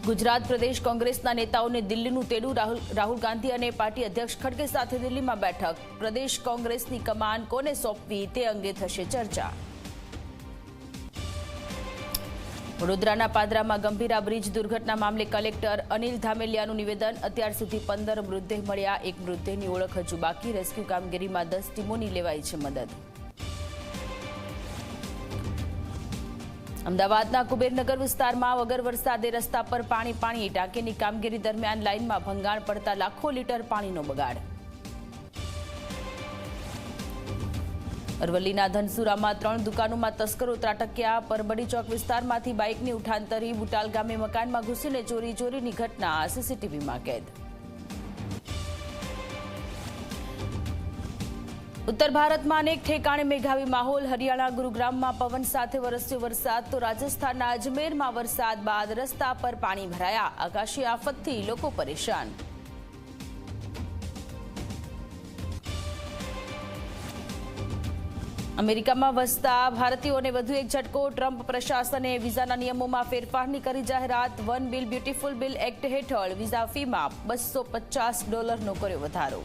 गुजरात प्रदेश कांग्रेसના નેતાઓને દિલ્હીનું તેડું રાહુલ ગાંધી અને પાર્ટી અધ્યક્ષ ખડગે સાથે દિલ્હીમાં બેઠક પ્રદેશ કોંગ્રેસની કમાન કોને સોંપવી તે અંગે થશે ચર્ચા। વડોદરાના પાદરામાં ગંભીરા બ્રિજ દુર્ઘટના મામલે કલેક્ટર અનિલ ધામેલિયાનું નિવેદન અત્યાર સુધી 15 મૃતદેહ મળ્યા, એક મૃતદેહની ઓળખ હજુ બાકી, રેસ્ક્યુ કામગીરીમાં 10 ટીમોની લેવાઈ છે મદદ। અમદાવાદના કુબેરનગર વિસ્તારમાં વગર વરસાદે રસ્તા પર પાણી ટાંકીની કામગીરી દરમિયાન લાઇનમાં ભંગાણ પડતા લાખો લીટર પાણીનો બગાડ। અરવલ્લીના ધનસુરામાં 3 દુકાનોમાં તસ્કરો ત્રાટક્યા, પરબડી ચોક વિસ્તારમાંથી બાઇકની ઉઠાંતરી, બુટાલ ગામે મકાનમાં ઘૂસીને ચોરીની ઘટના સીસીટીવીમાં કેદ। उत्तर भारत में अनेक ठेकाणे मेघावी माहौल, हरियाणा गुरुग्राम में पवन साथे वरस्यो वरसाद तो राजस्थान अजमेर में वरसाद बाद रस्ता पर पानी भराया, आकाशी आफतथी लोको परेशान। अमेरिका में वसता भारतीयों ने वधु एक झटको, ट्रम्प प्रशासने वीजाना नियमों में फेरफार की करी जाहेरात, one bill beautiful bill act हेठळ वीजा फी में $250 नो कर्यो वधारो।